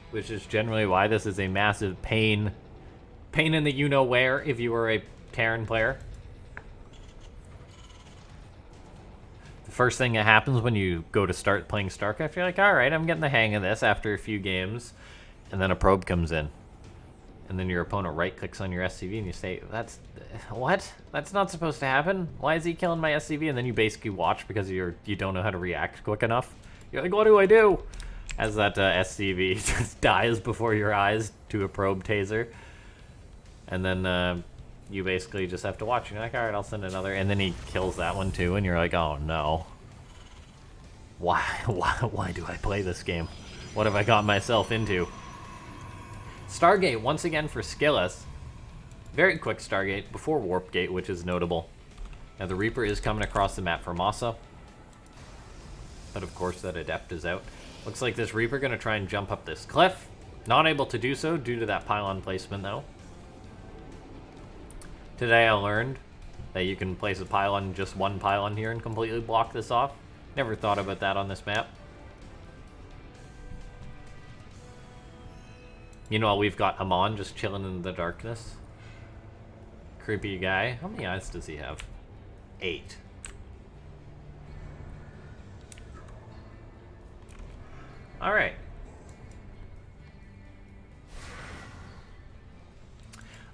which is generally why this is a massive pain in the you-know-where if you are a Terran player. The first thing that happens when you go to start playing Starcraft, you're like, alright, I'm getting the hang of this after a few games. And then a probe comes in. And then your opponent right-clicks on your SCV and you say, what? That's not supposed to happen? Why is he killing my SCV? And then you basically watch because you don't know how to react quick enough. You're like, what do I do? As that SCV just dies before your eyes to a probe taser. And then you basically just have to watch. You're like, alright, I'll send another. And then he kills that one too, and you're like, oh no. Why do I play this game? What have I got myself into? Stargate, once again for Skilless. Very quick Stargate, before Warp Gate, which is notable. Now the Reaper is coming across the map for Massa. But of course that Adept is out. Looks like this Reaper gonna try and jump up this cliff. Not able to do so due to that pylon placement though. Today I learned that you can place a pylon, just one pylon here, and completely block this off. Never thought about that on this map. You know, we've got Amon just chilling in the darkness. Creepy guy. How many eyes does he have? 8. Alright.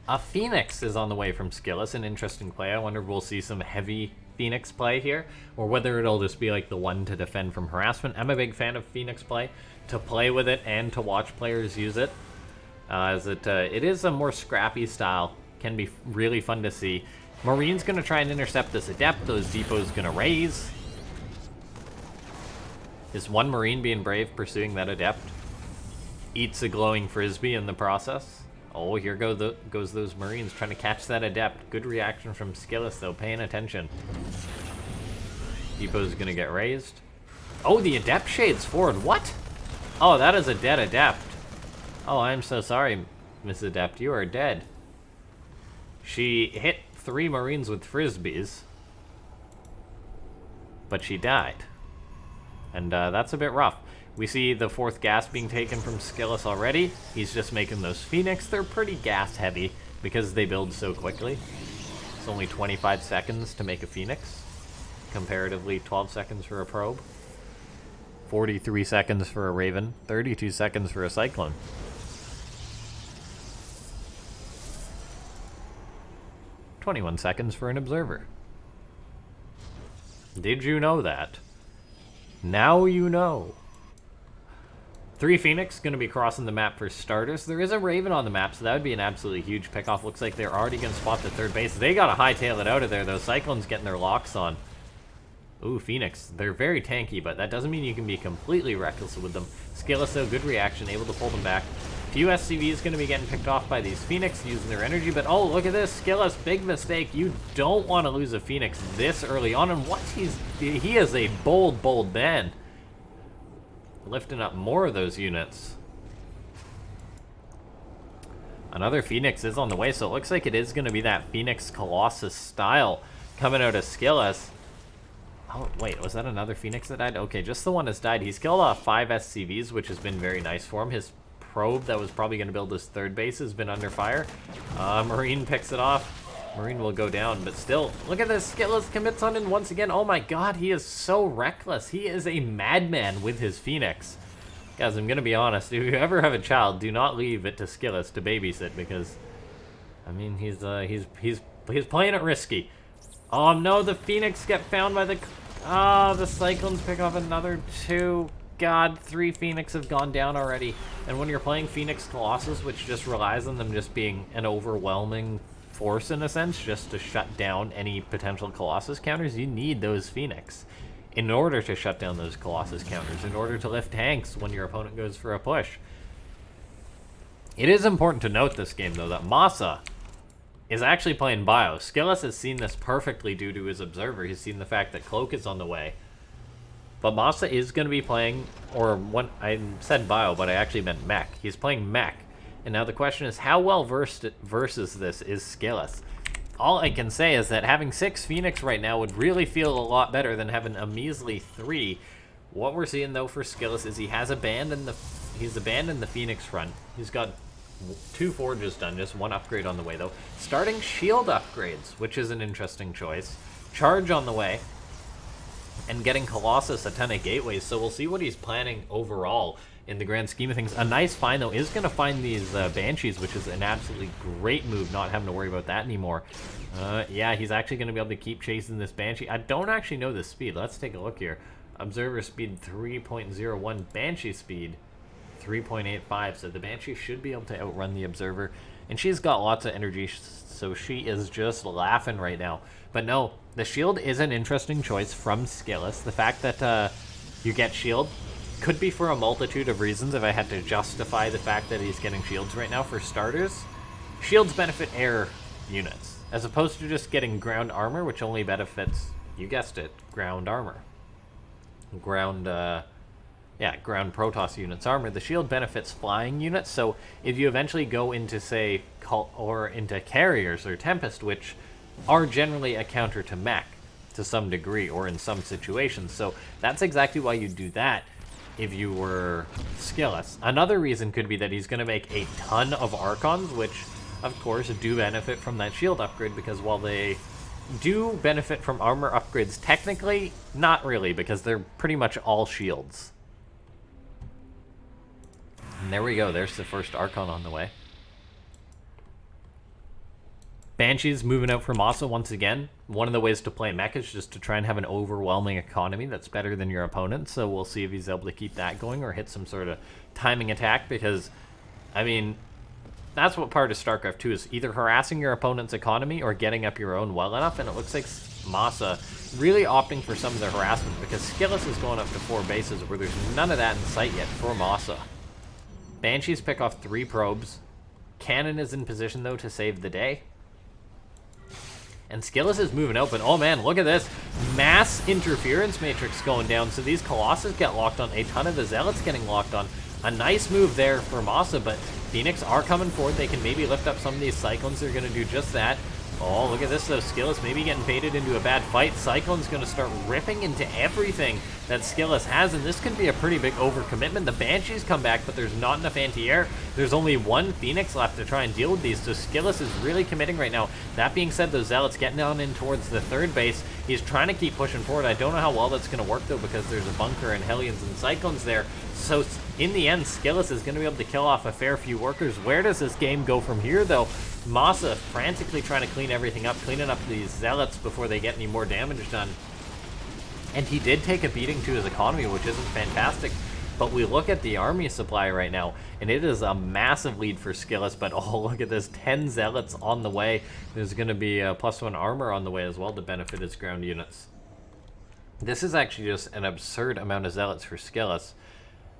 A Phoenix is on the way from Skilless, an interesting play. I wonder if we'll see some heavy Phoenix play here, or whether it'll just be like the one to defend from harassment. I'm a big fan of Phoenix play, to play with it and to watch players use it. As it is a more scrappy style. Can be really fun to see. Marine's going to try and intercept this Adept. Those Depot's going to raise. Is one Marine being brave, pursuing that Adept? Eats a glowing Frisbee in the process. Oh, here goes those Marines trying to catch that Adept. Good reaction from Skilless, though, paying attention. Depot's going to get raised. Oh, the Adept shades forward. What? Oh, that is a dead Adept. Oh, I'm so sorry, Miss Adept. You are dead. She hit 3 Marines with Frisbees, but she died. And that's a bit rough. We see the 4th gas being taken from Skilless already. He's just making those Phoenix. They're pretty gas heavy because they build so quickly. It's only 25 seconds to make a Phoenix. Comparatively, 12 seconds for a Probe. 43 seconds for a Raven. 32 seconds for a Cyclone. 21 seconds for an Observer. Did you know that? Now you know. 3 Phoenix going to be crossing the map for starters. There is a Raven on the map, so that would be an absolutely huge pickoff. Looks like they're already going to spot the 3rd base. They got to hightail it out of there, though. Cyclone's getting their locks on. Ooh, Phoenix. They're very tanky, but that doesn't mean you can be completely reckless with them. Skilless, though, good reaction, able to pull them back. Few SCVs going to be getting picked off by these Phoenix using their energy, but oh, look at this. Skilless, big mistake. You don't want to lose a Phoenix this early on, and what he is a bold, bold man. Lifting up more of those units. Another Phoenix is on the way, so it looks like it is going to be that Phoenix Colossus style coming out of Skilless. Oh, wait, was that another Phoenix that died? Okay, just the one that's died. He's killed off 5 SCVs, which has been very nice for him. His Probe that was probably going to build his 3rd base has been under fire. Marine picks it off. Marine will go down, but still, look at this. Skilless commits on in once again. Oh my god, he is so reckless. He is a madman with his Phoenix. Guys, I'm going to be honest. If you ever have a child, do not leave it to Skilless to babysit, because, I mean, he's playing it risky. Oh no, the Phoenix get found by the... Ah, the Cyclones pick off another 2. God, 3 Phoenix have gone down already. And when you're playing Phoenix Colossus, which just relies on them just being an overwhelming force in a sense, just to shut down any potential Colossus counters, you need those Phoenix in order to shut down those Colossus counters, in order to lift tanks when your opponent goes for a push. It is important to note this game, though, that Massa is actually playing Bio. Skilless has seen this perfectly due to his Observer. He's seen the fact that Cloak is on the way. But Massa is going to be playing, or one, I said Bio, but I actually meant Mech. He's playing Mech. And now the question is, how well versus this is Skilless? All I can say is that having 6 Phoenix right now would really feel a lot better than having a measly 3. What we're seeing, though, for Skilless is he has abandoned the Phoenix front. He's got 2 forges done, just 1 upgrade on the way though. Starting shield upgrades, which is an interesting choice. Charge on the way. And getting Colossus a ton of gateways, so we'll see what he's planning overall in the grand scheme of things. A nice find, though, is going to find these Banshees, which is an absolutely great move, not having to worry about that anymore. Yeah, he's actually going to be able to keep chasing this Banshee. I don't actually know the speed. Let's take a look here. Observer speed 3.01, Banshee speed 3.85, so the Banshee should be able to outrun the Observer. And she's got lots of energy, so she is just laughing right now. But no, the shield is an interesting choice from Skilless. The fact that you get shield could be for a multitude of reasons if I had to justify the fact that he's getting shields right now. For starters, shields benefit air units, as opposed to just getting ground armor, which only benefits, you guessed it, ground armor. Ground Protoss units armor. The shield benefits flying units, so if you eventually go into, say, or into carriers or Tempest, which are generally a counter to mech to some degree, or in some situations, so that's exactly why you do that if you were Skilless. Another reason could be that he's going to make a ton of Archons, which, of course, do benefit from that shield upgrade, because while they do benefit from armor upgrades, technically, not really, because they're pretty much all shields. And there we go, there's the first Archon on the way. Banshees moving out for Massa once again. One of the ways to play mech is just to try and have an overwhelming economy that's better than your opponent, so we'll see if he's able to keep that going or hit some sort of timing attack, because, I mean, that's what part of Starcraft 2 is, either harassing your opponent's economy or getting up your own well enough, and it looks like Massa really opting for some of the harassment, because Skilless is going up to 4 bases where there's none of that in sight yet for Massa. Banshees pick off 3 probes. Cannon is in position, though, to save the day. And Skilless is moving out, but oh man, look at this. Mass interference matrix going down, so these Colossus get locked on. A ton of the Zealots getting locked on. A nice move there for Massa, but Phoenix are coming forward. They can maybe lift up some of these Cyclones. They're going to do just that. Oh, look at this, though. Skilless maybe getting baited into a bad fight. Cyclone's going to start ripping into everything that Skilless has, and this could be a pretty big overcommitment. The Banshees come back, but there's not enough anti-air. There's only 1 Phoenix left to try and deal with these, so Skilless is really committing right now. That being said, the Zealot's getting down in towards the 3rd base. He's trying to keep pushing forward. I don't know how well that's going to work, though, because there's a bunker and Hellions and Cyclones there. So in the end, Skilless is going to be able to kill off a fair few workers. Where does this game go from here, though? Massa frantically trying to clean everything up, cleaning up these Zealots before they get any more damage done. And he did take a beating to his economy, which isn't fantastic. But we look at the army supply right now, and it is a massive lead for Skilless. But oh, look at this, 10 Zealots on the way. There's going to be a +1 armor on the way as well to benefit his ground units. This is actually just an absurd amount of Zealots for Skilless.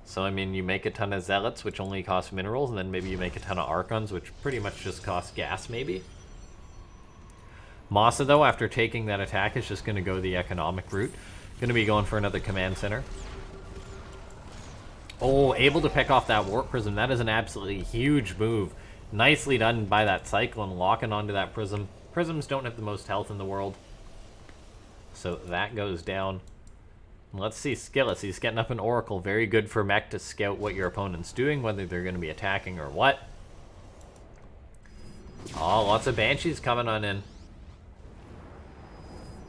So, I mean, you make a ton of Zealots, which only cost minerals, and then maybe you make a ton of Archons, which pretty much just cost gas, maybe. Massa, though, after taking that attack, is just going to go the economic route. Going to be going for another command center. Oh, able to pick off that Warp Prism. That is an absolutely huge move. Nicely done by that Cyclone, locking onto that Prism. Prisms don't have the most health in the world. So that goes down. Let's see Skilless. He's getting up an Oracle. Very good for mech to scout what your opponent's doing, whether they're going to be attacking or what. Oh, lots of Banshees coming on in.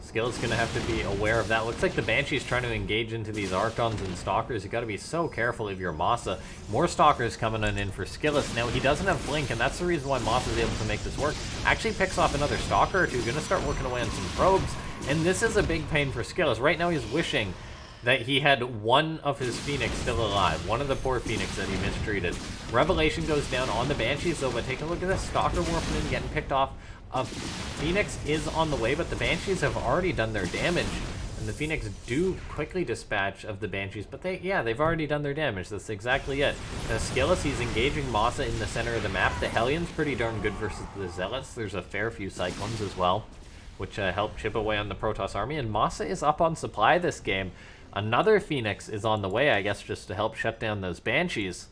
Skilless going to have to be aware of that. Looks like the Banshee's trying to engage into these Archons and Stalkers. You got to be so careful if you're Massa. More Stalkers coming on in for Skilless. Now, he doesn't have Blink, and that's the reason why Massa's able to make this work. Actually picks off another Stalker or two. Going to start working away on some probes. And this is a big pain for Skilless. Right now, he's wishing that he had one of his Phoenix still alive. One of the poor Phoenix that he mistreated. Revelation goes down on the Banshees, though, but take a look at this. Stalker warping in, getting picked off. Phoenix is on the way, but the Banshees have already done their damage. And the Phoenix do quickly dispatch of the Banshees, but they've already done their damage. That's exactly it. Now, Skilless, he's engaging Massa in the center of the map. The Hellions pretty darn good versus the Zealots. There's a fair few Cyclones as well, which help chip away on the Protoss army. And Massa is up on supply this game. Another Phoenix is on the way, I guess, just to help shut down those Banshees.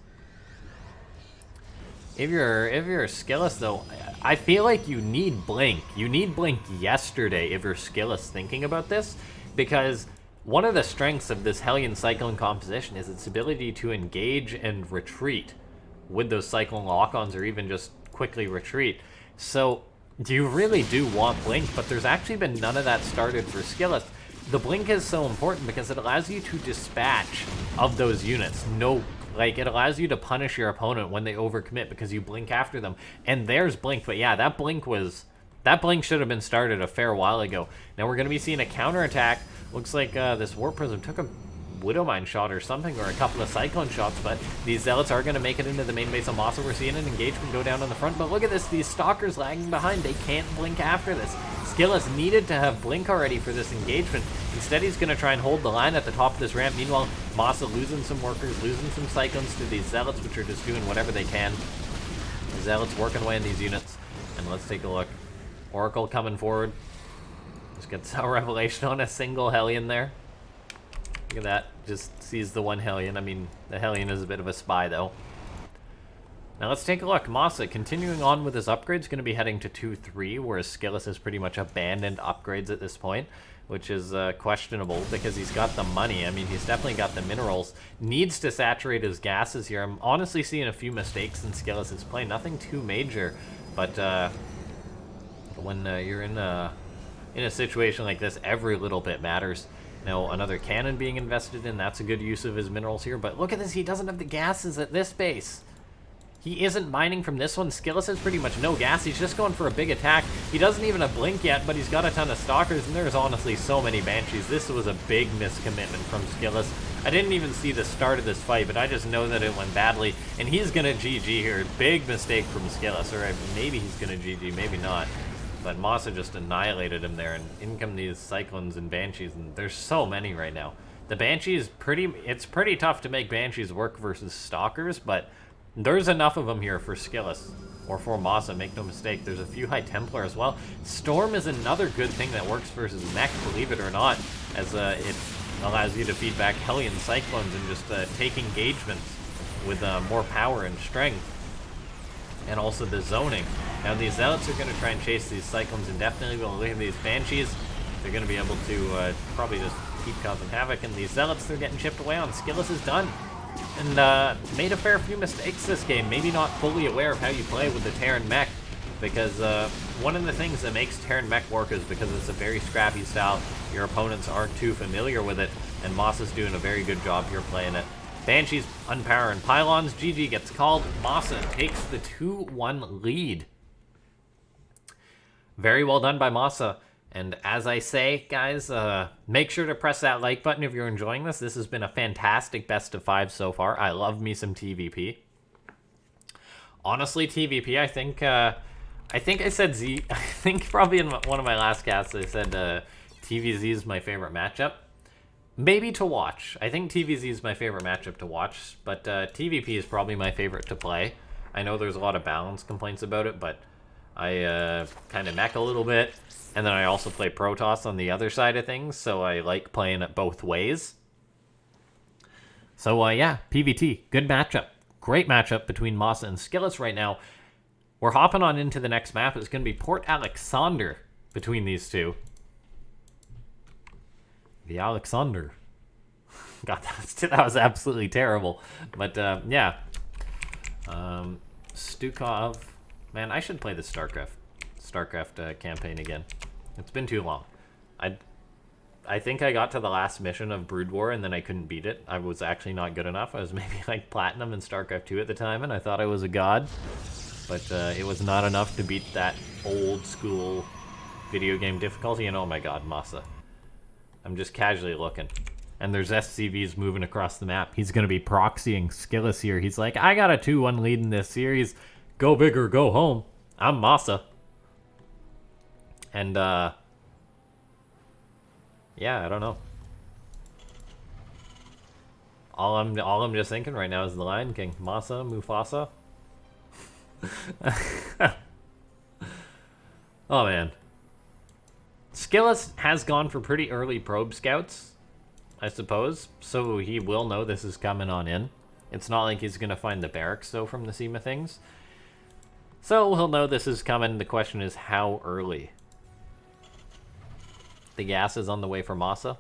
If you're Skilless, though, I feel like you need Blink. You need Blink yesterday if you're Skilless thinking about this, because one of the strengths of this Hellion Cyclone composition is its ability to engage and retreat with those cyclone lock-ons or even just quickly retreat. So you really do want Blink, but there's actually been none of that started for Skilless. The Blink is so important because it allows you to dispatch of those units. Like, it allows you to punish your opponent when they overcommit because you blink after them. And there's Blink, but yeah, that Blink should have been started a fair while ago. Now we're going to be seeing a counterattack. Looks like this Warp Prism took a Widowmine shot or something, or a couple of Cyclone shots, but these Zealots are going to make it into the main base of Massa. We're seeing an engagement go down on the front, but look at this, these Stalkers lagging behind. They can't blink after this. Skilless needed to have Blink already for this engagement. Instead, he's going to try and hold the line at the top of this ramp. Meanwhile, Massa losing some workers, losing some Cyclones to these Zealots, which are just doing whatever they can. The Zealots working away in these units, and let's take a look. Oracle coming forward. Just gets a revelation on a single Hellion there. Look at that. Just sees the one Hellion. I mean, the Hellion is a bit of a spy, though. Now let's take a look. Massa, continuing on with his upgrades, going to be heading to 2-3, whereas Skilless has pretty much abandoned upgrades at this point, which is questionable because he's got the money. I mean, he's definitely got the minerals. Needs to saturate his gases here. I'm honestly seeing a few mistakes in Skilless' play. Nothing too major, but when you're in a situation like this, every little bit matters. Now, another cannon being invested in, that's a good use of his minerals here. But look at this, he doesn't have the gases at this base. He isn't mining from this one. Skilless has pretty much no gas. He's just going for a big attack. He doesn't even have Blink yet, but he's got a ton of Stalkers, and there's honestly so many Banshees. This was a big miscommitment from Skilless. I didn't even see the start of this fight, but I just know that it went badly, and he's going to GG here. Big mistake from Skilless, or maybe he's going to GG, maybe not. But Massa just annihilated him there, and in come these Cyclones and Banshees, and there's so many right now. The Banshees, it's pretty tough to make Banshees work versus Stalkers, but there's enough of them here for Skilless, or for Massa, make no mistake. There's a few High Templar as well. Storm is another good thing that works versus Mech, believe it or not, as it allows you to feed back Hellion Cyclones and just take engagements with more power and strength. And also the zoning. Now these Zealots are going to try and chase these Cyclones indefinitely, but look at these Banshees. They're going to be able to probably just keep causing havoc, and these Zealots, they're getting chipped away on. Skilless is done. And made a fair few mistakes this game. Maybe not fully aware of how you play with the Terran mech, because one of the things that makes Terran mech work is because it's a very scrappy style. Your opponents aren't too familiar with it, and Massa's doing a very good job here playing it. Banshees unpowering pylons. GG gets called. Massa takes the 2-1 lead. Very well done by Massa. And as I say, guys, make sure to press that like button if you're enjoying this. This has been a fantastic best of 5 so far. I love me some TvP. Honestly, TvP, I think I said Z. I think probably in one of my last casts I said TvZ is my favorite matchup. Maybe to watch. I think TvZ is my favorite matchup to watch, but TvP is probably my favorite to play. I know there's a lot of balance complaints about it, but I kind of mech a little bit, and then I also play Protoss on the other side of things, so I like playing it both ways. So yeah, PvT, good matchup. Great matchup between Massa and Skilless right now. We're hopping on into the next map. It's going to be Port Alexander between these two. The Alexander. God, that was absolutely terrible. But yeah. Stukov. Man, I should play the Starcraft campaign again. It's been too long. I think I got to the last mission of Brood War and then I couldn't beat it. I was actually not good enough. I was maybe like Platinum in StarCraft 2 at the time, and I thought I was a god. But it was not enough to beat that old school video game difficulty. And oh my god, Massa. I'm just casually looking. And there's SCVs moving across the map. He's going to be proxying Skilless here. He's like, I got a 2-1 lead in this series. Go big or go home. I'm Massa. And, yeah, I don't know. All I'm just thinking right now is the Lion King. Massa, Mufasa. Oh, man. Skilless has gone for pretty early probe scouts, I suppose, so he will know this is coming on in. It's not like he's going to find the barracks, though, from the seam of things. So he'll know this is coming. The question is how early. The gas is on the way for Massa.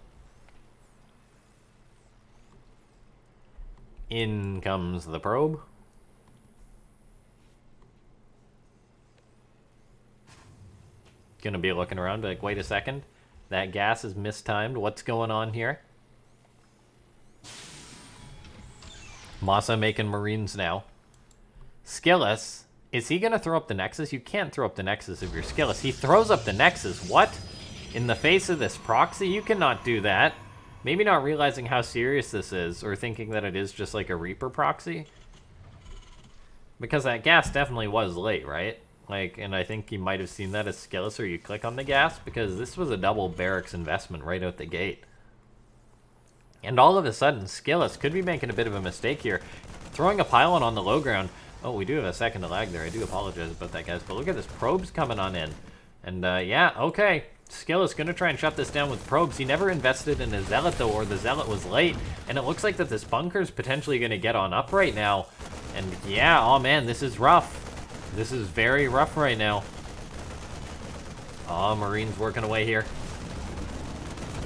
In comes the probe. gonna be looking around, like, wait a second. That gas is mistimed. What's going on here? Massa making Marines now. Skilless, is he gonna throw up the Nexus? You can't throw up the Nexus if you're Skilless. He throws up the Nexus. What? In the face of this proxy? You cannot do that. Maybe not realizing how serious this is, or thinking that it is just like a Reaper proxy. Because that gas definitely was late, right? Like, and I think you might have seen that as Skilless, or you click on the gas, because this was a double barracks investment right out the gate. And all of a sudden, Skilless could be making a bit of a mistake here. Throwing a pylon on the low ground. Oh, we do have a second to lag there. I do apologize about that, guys. But look at this. Probes coming on in. And, yeah, okay. Skilless gonna try and shut this down with probes. He never invested in a Zealot, though, or the Zealot was late. And it looks like that this bunker's potentially gonna get on up right now. And, yeah, oh, man, this is rough. This is very rough right now. Oh, Marines working away here.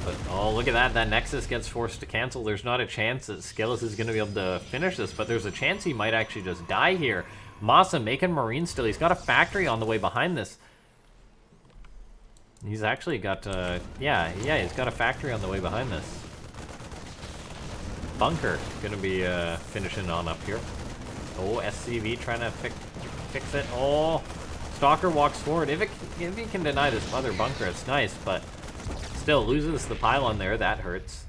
But, oh, look at that. That Nexus gets forced to cancel. There's not a chance that Skilless is going to be able to finish this, but there's a chance he might actually just die here. Massa making Marines still. He's got a factory on the way behind this. He's actually got, yeah, he's got a factory on the way behind this. Bunker going to be finishing on up here. Oh, SCV trying to fix it. Oh, Stalker walks forward. If he can deny this other bunker, it's nice, but still loses the pylon there. That hurts.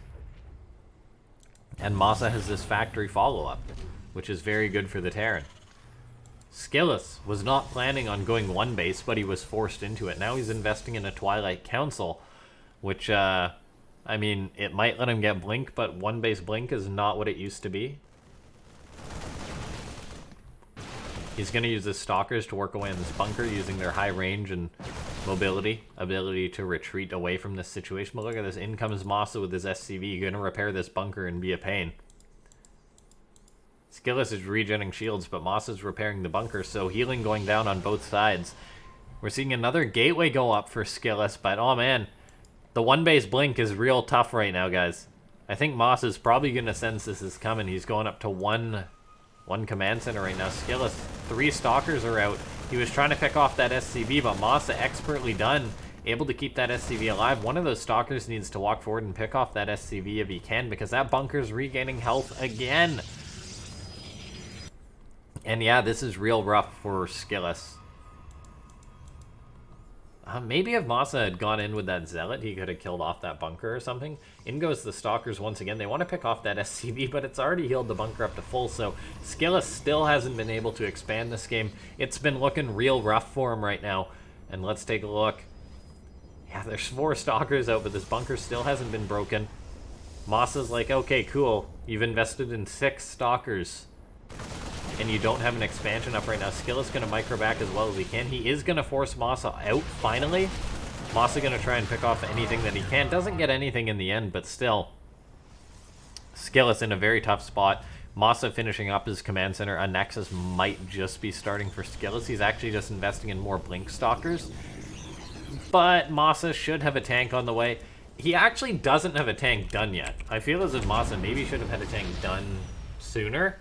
And Massa has this factory follow-up, which is very good for the Terran. Skilless was not planning on going one base, but he was forced into it. Now he's investing in a Twilight Council, which, I mean, it might let him get Blink, but one base Blink is not what it used to be. He's going to use his Stalkers to work away in this bunker using their high range and mobility, ability to retreat away from this situation. But look at this. In comes Massa with his SCV. Going to repair this bunker and be a pain. Skilless is regenerating shields, but Massa's repairing the bunker, so healing going down on both sides. We're seeing another gateway go up for Skilless, but oh man, the one base Blink is real tough right now, guys. I think Massa's probably going to sense this is coming. He's going up to one command center right now. Skilless, 3 Stalkers are out. He was trying to pick off that SCV, but Massa expertly done. Able to keep that SCV alive. One of those Stalkers needs to walk forward and pick off that SCV if he can, because that bunker's regaining health again. And yeah, this is real rough for Skilless. Maybe if Massa had gone in with that Zealot, he could have killed off that bunker or something. In goes the Stalkers once again. They want to pick off that SCV, but it's already healed the bunker up to full, so Skilless still hasn't been able to expand this game. It's been looking real rough for him right now. And let's take a look. Yeah, there's 4 Stalkers out, but this bunker still hasn't been broken. Massa's like, okay, cool. You've invested in 6 Stalkers. And you don't have an expansion up right now. Skilless going to micro back as well as he can. He is going to force Massa out, finally. Massa going to try and pick off anything that he can. Doesn't get anything in the end, but still. Skilless in a very tough spot. Massa finishing up his command center. A Nexus might just be starting for Skilless. He's actually just investing in more Blink Stalkers. But Massa should have a tank on the way. He actually doesn't have a tank done yet. I feel as if Massa maybe should have had a tank done sooner.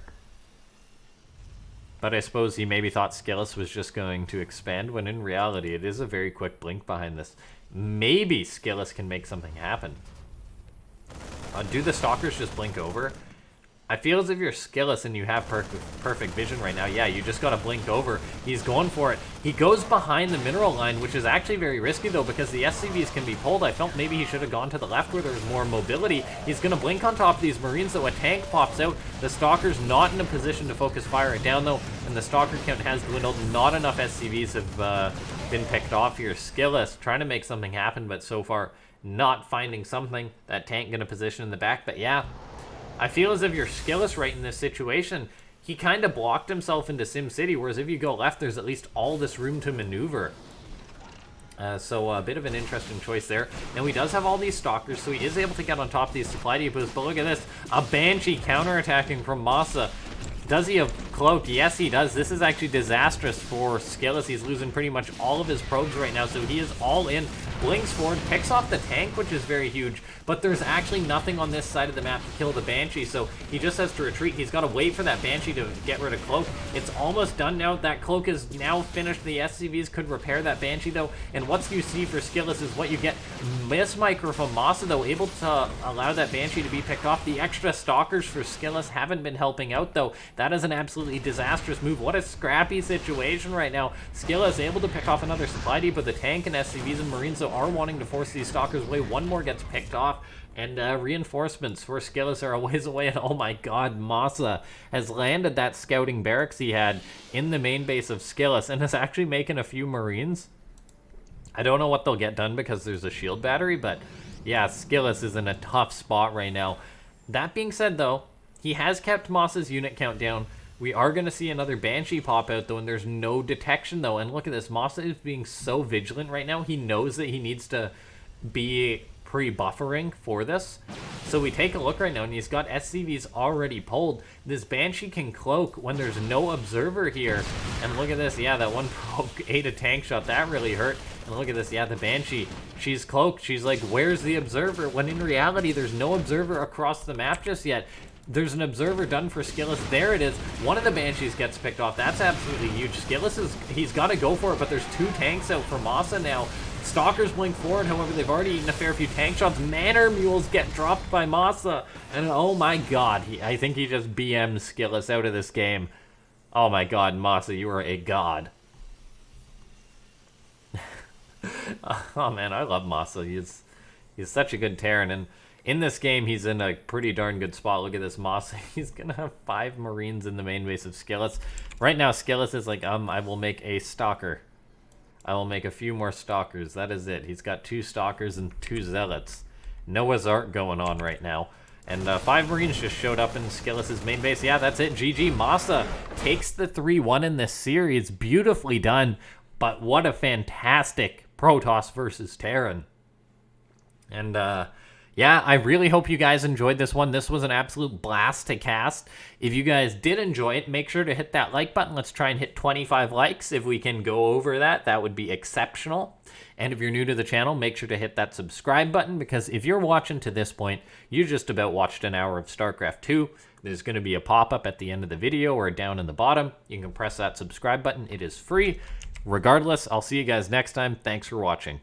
But I suppose he maybe thought Skilless was just going to expand, when in reality it is a very quick Blink behind this. Maybe Skilless can make something happen. Do the Stalkers just blink over? I feel as if you're Skilless and you have perfect vision right now. Yeah, you just gotta blink over. He's going for it. He goes behind the mineral line, which is actually very risky though, because the SCVs can be pulled. I felt maybe he should have gone to the left where there's more mobility. He's gonna blink on top of these Marines though. A tank pops out. The Stalker's not in a position to focus fire it down though, and the Stalker count has dwindled. Not enough SCVs have been picked off here. Skilless trying to make something happen, but so far not finding something. That tank gonna position in the back, but yeah. I feel as if you're Skilless right in this situation. He kind of blocked himself into Sim City, whereas if you go left, there's at least all this room to maneuver. So a bit of an interesting choice there. Now he does have all these Stalkers, so he is able to get on top of these supply depots. But look at this, a Banshee counterattacking from Massa. Does he have cloak. Yes, he does. This is actually disastrous for Skilless. He's losing pretty much all of his probes right now, so he is all in. Blinks forward, picks off the tank, which is very huge, but there's actually nothing on this side of the map to kill the Banshee, so he just has to retreat. He's got to wait for that Banshee to get rid of Cloak. It's almost done now. That Cloak is now finished. The SCVs could repair that Banshee, though, and what you see for Skilless is what you get. Miss micro from Massa, though, able to allow that Banshee to be picked off. The extra Stalkers for Skilless haven't been helping out, though. That is an absolutely disastrous move. What a scrappy situation right now. Skilless able to pick off another supply depot. The tank and SCVs and Marines, though, are wanting to force these Stalkers away. One more gets picked off, and reinforcements for Skilless are a ways away, and oh my god, Massa has landed that scouting barracks he had in the main base of Skilless, and is actually making a few Marines. I don't know what they'll get done because there's a shield battery, but yeah, Skilless is in a tough spot right now. That being said, though, he has kept Massa's unit count down. We are going to see another Banshee pop out, though, and there's no detection, though. And look at this. Massa is being so vigilant right now. He knows that he needs to be pre-buffering for this. So we take a look right now, and he's got SCVs already pulled. This Banshee can cloak when there's no observer here. And look at this. Yeah, that one probe ate a tank shot. That really hurt. And look at this. Yeah, the Banshee. She's cloaked. She's like, where's the observer? When in reality, there's no observer across the map just yet. There's an observer done for Skilless. There it is. One of the Banshees gets picked off. That's absolutely huge. Skilless he's got to go for it, but there's two tanks out for Massa now. Stalkers blink forward, however, they've already eaten a fair few tank shots. Manor Mules get dropped by Massa. And oh my god, I think he just BM'd Skilless out of this game. Oh my god, Massa, you are a god. Oh man, I love Massa. He's such a good Terran, and in this game, he's in a pretty darn good spot. Look at this Massa. He's going to have 5 Marines in the main base of Skilless. Right now, Skilless is like, I will make a Stalker. I will make a few more Stalkers. That is it. He's got 2 Stalkers and 2 Zealots. Noah's Ark going on right now. And 5 Marines just showed up in Skilless' main base. Yeah, that's it. GG. Massa takes the 3-1 in this series. Beautifully done. But what a fantastic Protoss versus Terran. And, yeah, I really hope you guys enjoyed this one. This was an absolute blast to cast. If you guys did enjoy it, make sure to hit that like button. Let's try and hit 25 likes. If we can go over that, that would be exceptional. And if you're new to the channel, make sure to hit that subscribe button, because if you're watching to this point, you just about watched an hour of StarCraft 2. There's going to be a pop-up at the end of the video or down in the bottom. You can press that subscribe button. It is free. Regardless, I'll see you guys next time. Thanks for watching.